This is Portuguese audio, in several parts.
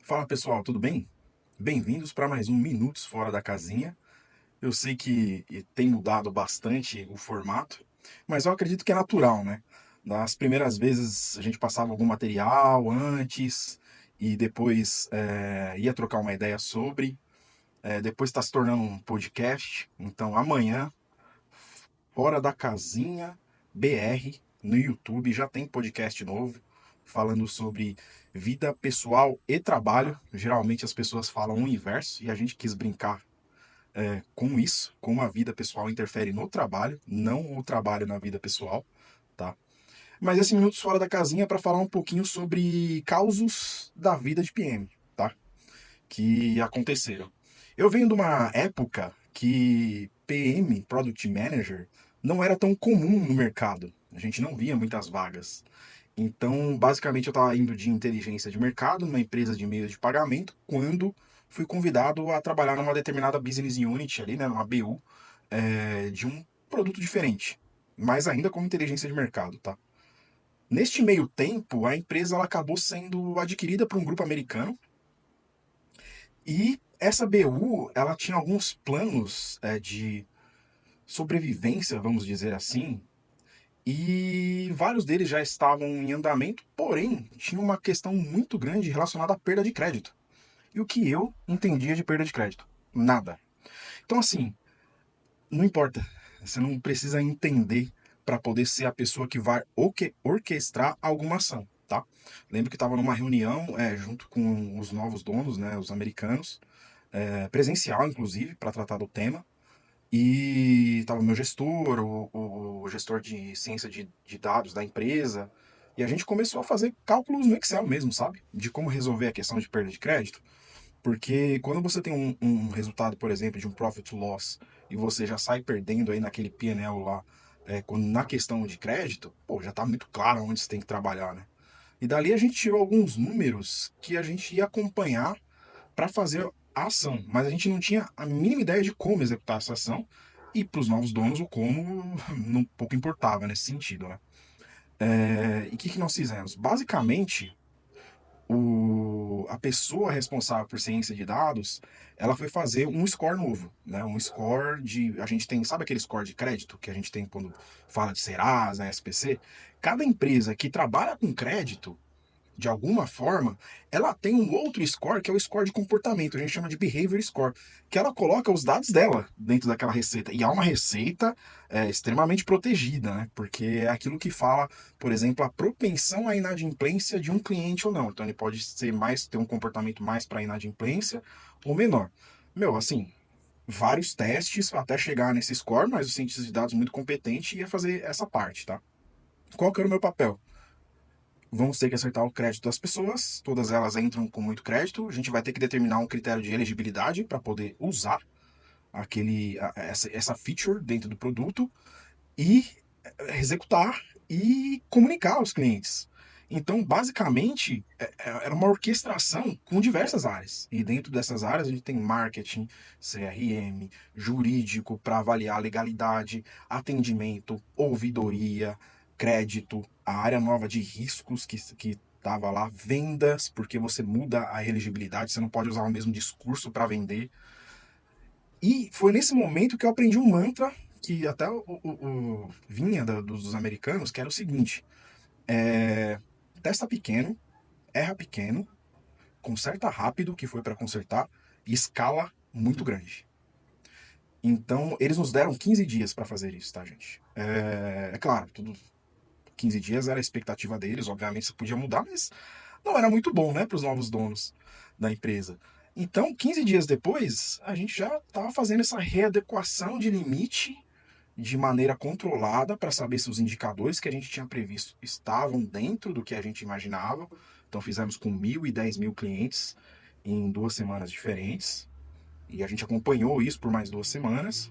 Fala pessoal, tudo bem? Bem-vindos para mais um Minutos Fora da Casinha. Eu sei que tem mudado bastante o formato, mas eu acredito que é natural, né? Das primeiras vezes a gente passava algum material antes e depois ia trocar uma ideia sobre. Depois está se tornando um podcast. Então amanhã, Fora da Casinha BR no YouTube, já tem podcast novo falando sobre vida pessoal e trabalho. Geralmente as pessoas falam o inverso e a gente quis brincar com isso, como a vida pessoal interfere no trabalho, não o trabalho na vida pessoal, tá? Mas esse Minutos Fora da Casinha é para falar um pouquinho sobre causos da vida de PM, tá? Que aconteceram. Eu venho de uma época que PM, Product Manager, não era tão comum no mercado. A gente não via muitas vagas. Então, basicamente, eu estava indo de inteligência de mercado numa empresa de meio de pagamento quando fui convidado a trabalhar numa determinada business unit ali, né, numa BU, de um produto diferente, mas ainda com inteligência de mercado, tá? Neste meio tempo, a empresa ela acabou sendo adquirida por um grupo americano e essa BU ela tinha alguns planos de sobrevivência, vamos dizer assim, e vários deles já estavam em andamento, porém tinha uma questão muito grande relacionada à perda de crédito. E o que eu entendia de perda de crédito? Nada. Então, assim, não importa. Você não precisa entender para poder ser a pessoa que vai orquestrar alguma ação, tá? Lembro que estava numa reunião junto com os novos donos, né, os americanos, presencial, inclusive, para tratar do tema. E estava o meu gestor, o gestor de ciência de dados da empresa. E a gente começou a fazer cálculos no Excel mesmo, sabe? De como resolver a questão de perda de crédito. Porque quando você tem um resultado, por exemplo, de um profit to loss, e você já sai perdendo aí naquele P&L lá, na questão de crédito, pô, já está muito claro onde você tem que trabalhar, né? E dali a gente tirou alguns números que a gente ia acompanhar para fazer a ação, mas a gente não tinha a mínima ideia de como executar essa ação, e para os novos donos o como não pouco importava nesse sentido, né? E o que nós fizemos? Basicamente, a pessoa responsável por ciência de dados, ela foi fazer um score novo, né? Um score de, a gente tem, sabe aquele score de crédito que a gente tem quando fala de Serasa, SPC? Cada empresa que trabalha com crédito, de alguma forma, ela tem um outro score que é o score de comportamento, a gente chama de behavior score, que ela coloca os dados dela dentro daquela receita. E há uma receita extremamente protegida, né? Porque é aquilo que fala, por exemplo, a propensão à inadimplência de um cliente ou não. Então ele pode ser mais, ter um comportamento mais para inadimplência ou menor. Meu, assim, vários testes até chegar nesse score, mas o cientista de dados muito competente ia fazer essa parte, tá? Qual que era o meu papel? Vamos ter que acertar o crédito das pessoas, todas elas entram com muito crédito, a gente vai ter que determinar um critério de elegibilidade para poder usar essa feature dentro do produto e executar e comunicar aos clientes. Então, basicamente, era uma orquestração com diversas áreas. E dentro dessas áreas a gente tem marketing, CRM, jurídico para avaliar a legalidade, atendimento, ouvidoria, crédito, a área nova de riscos que estava lá, vendas, porque você muda a elegibilidade, você não pode usar o mesmo discurso para vender. E foi nesse momento que eu aprendi um mantra que até vinha dos americanos, que era o seguinte: testa pequeno, erra pequeno, conserta rápido, que foi para consertar, e escala muito grande. Então, eles nos deram 15 dias para fazer isso, tá, gente? É claro, tudo 15 dias era a expectativa deles, obviamente isso podia mudar, mas não era muito bom, né, para os novos donos da empresa. Então, 15 dias depois, a gente já estava fazendo essa readequação de limite de maneira controlada para saber se os indicadores que a gente tinha previsto estavam dentro do que a gente imaginava. Então fizemos com 1.000 e 10.000 clientes em 2 semanas diferentes e a gente acompanhou isso por mais 2 semanas.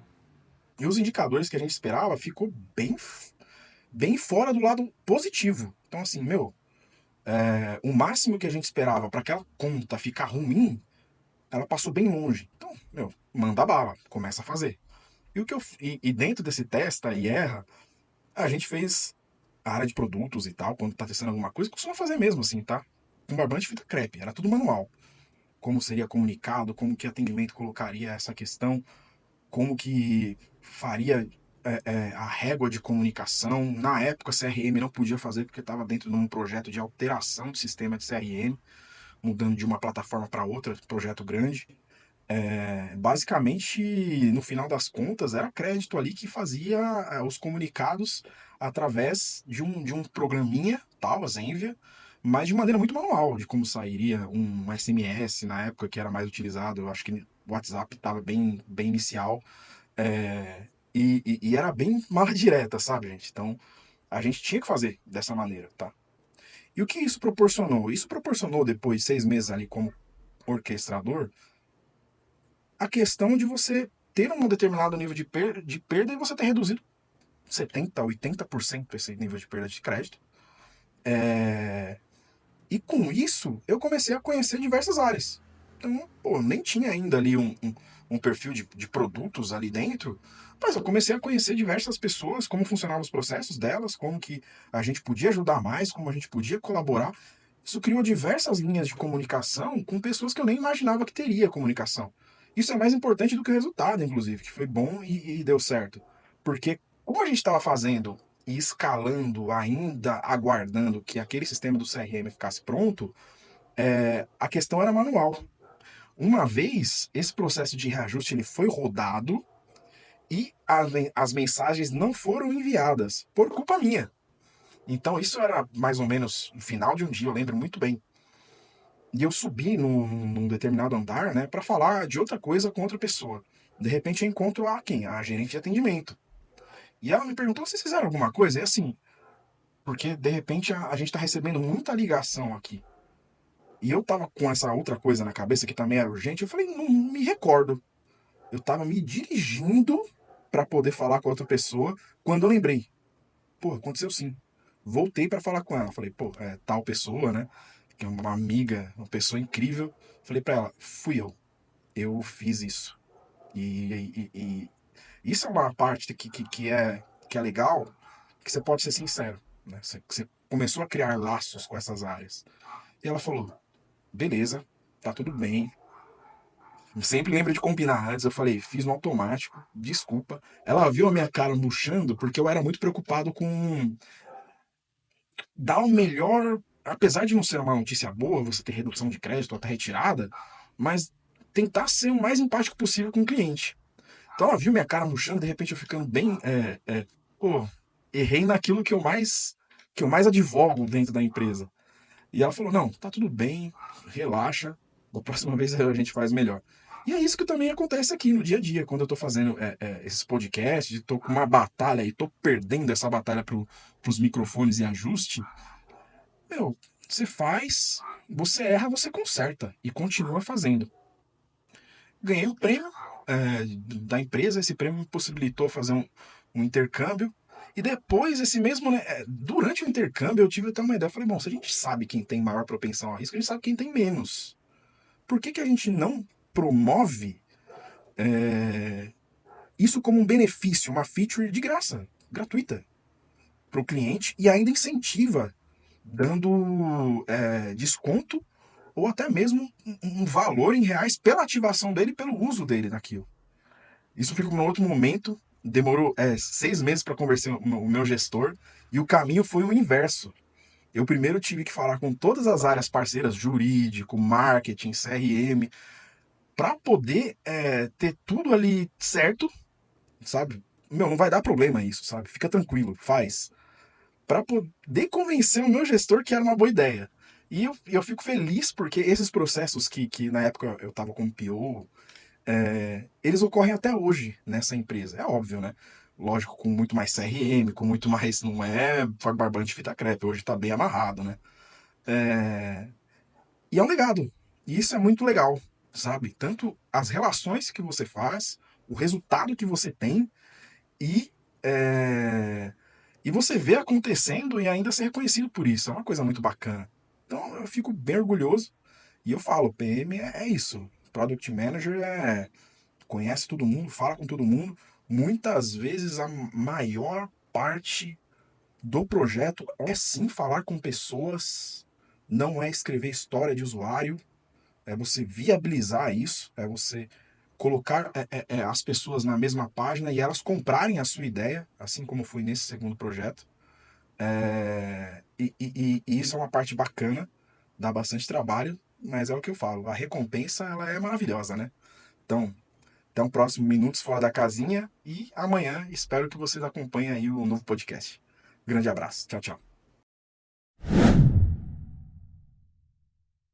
E os indicadores que a gente esperava ficou bem fora do lado positivo. Então assim, meu, o máximo que a gente esperava para aquela conta ficar ruim, ela passou bem longe. Então, meu, manda bala, começa a fazer. E dentro desse testa e erra, a gente fez a área de produtos e tal, quando tá testando alguma coisa, costuma fazer mesmo assim, tá? Com barbante e fita crepe, era tudo manual. como seria comunicado, como que atendimento colocaria essa questão, como que faria a régua de comunicação. Na época, CRM não podia fazer porque estava dentro de um projeto de alteração do sistema de CRM, mudando de uma plataforma para outra, projeto grande. Basicamente, no final das contas, era crédito ali que fazia os comunicados através de um programinha, tal, a Zenvia, mas de maneira muito manual, de como sairia um SMS na época que era mais utilizado. Eu acho que o WhatsApp estava bem inicial, e era bem mala direta, sabe, gente? Então, a gente tinha que fazer dessa maneira, tá? E o que isso proporcionou? Isso proporcionou, depois de 6 meses ali como orquestrador, a questão de você ter um determinado nível de perda e você ter reduzido 70%, 80% esse nível de perda de crédito. E com isso, eu comecei a conhecer diversas áreas. Então, pô, nem tinha ainda ali um perfil de produtos ali dentro, mas eu comecei a conhecer diversas pessoas, como funcionavam os processos delas, como que a gente podia ajudar mais, como a gente podia colaborar. Isso criou diversas linhas de comunicação com pessoas que eu nem imaginava que teria comunicação. Isso é mais importante do que o resultado, inclusive, que foi bom e deu certo. Porque como a gente estava fazendo e escalando, ainda aguardando que aquele sistema do CRM ficasse pronto, a questão era manual. Uma vez esse processo de reajuste ele foi rodado e as mensagens não foram enviadas por culpa minha. Então isso era mais ou menos no final de um dia, eu lembro muito bem. E eu subi num determinado andar, né, para falar de outra coisa com outra pessoa. De repente eu encontro quem? A gerente de atendimento. E ela me perguntou: vocês fizeram alguma coisa? E assim, porque de repente a gente está recebendo muita ligação aqui. E eu tava com essa outra coisa na cabeça que também era urgente. Eu falei: não me recordo. Eu tava me dirigindo para poder falar com outra pessoa quando eu lembrei. Pô, aconteceu sim. Voltei para falar com ela. Falei: pô, tal pessoa, né? Que é uma amiga, uma pessoa incrível. Falei para ela: fui eu. Eu fiz isso. E isso é uma parte que é legal, que você pode ser sincero. Né? Você começou a criar laços com essas áreas. E ela falou: beleza, tá tudo bem. Sempre lembro de combinar antes. Eu falei: fiz no automático, desculpa. Ela viu a minha cara murchando porque eu era muito preocupado com dar o melhor. Apesar de não ser uma notícia boa, você ter redução de crédito ou até retirada, mas tentar ser o mais empático possível com o cliente. Então ela viu minha cara murchando, de repente eu ficando bem. Pô, errei naquilo que eu mais advogo dentro da empresa. E ela falou: não, tá tudo bem, relaxa, da próxima vez a gente faz melhor. E é isso que também acontece aqui no dia a dia, quando eu tô fazendo esses podcasts, tô com uma batalha e tô perdendo essa batalha pros microfones e ajuste. Meu, você faz, você erra, você conserta e continua fazendo. Ganhei um prêmio da empresa, esse prêmio me possibilitou fazer um intercâmbio. E depois, esse mesmo, né, durante o intercâmbio, eu tive até uma ideia. Eu falei: bom, se a gente sabe quem tem maior propensão a risco, a gente sabe quem tem menos. Por que a gente não promove isso como um benefício, uma feature de graça, gratuita, para o cliente e ainda incentiva, dando desconto ou até mesmo um valor em reais pela ativação dele e pelo uso dele naquilo. Isso fica para um outro momento. Demorou 6 meses para convencer o meu gestor e o caminho foi o inverso. Eu primeiro tive que falar com todas as áreas parceiras, jurídico, marketing, CRM, para poder ter tudo ali certo, sabe? Meu, não vai dar problema isso, sabe? Fica tranquilo, faz. Para poder convencer o meu gestor que era uma boa ideia. E eu fico feliz porque esses processos que na época eu estava como PO, eles ocorrem até hoje nessa empresa. É óbvio, né? Lógico, com muito mais CRM, com muito mais. Não é barbante de fita crepe, hoje está bem amarrado, né? E é um legado. E isso é muito legal, sabe? Tanto as relações que você faz, o resultado que você tem e. é, E você vê acontecendo e ainda ser reconhecido por isso. É uma coisa muito bacana. Então eu fico bem orgulhoso. E eu falo: PM é isso. Product Manager conhece todo mundo, fala com todo mundo. Muitas vezes a maior parte do projeto é sim falar com pessoas, não é escrever história de usuário, é você viabilizar isso, é você colocar as pessoas na mesma página e elas comprarem a sua ideia, assim como foi nesse segundo projeto. E isso é uma parte bacana, dá bastante trabalho, mas é o que eu falo, a recompensa ela é maravilhosa, né? Então, até um próximo Minutos Fora da Casinha e amanhã espero que vocês acompanhem aí o novo podcast. Grande abraço, tchau, tchau.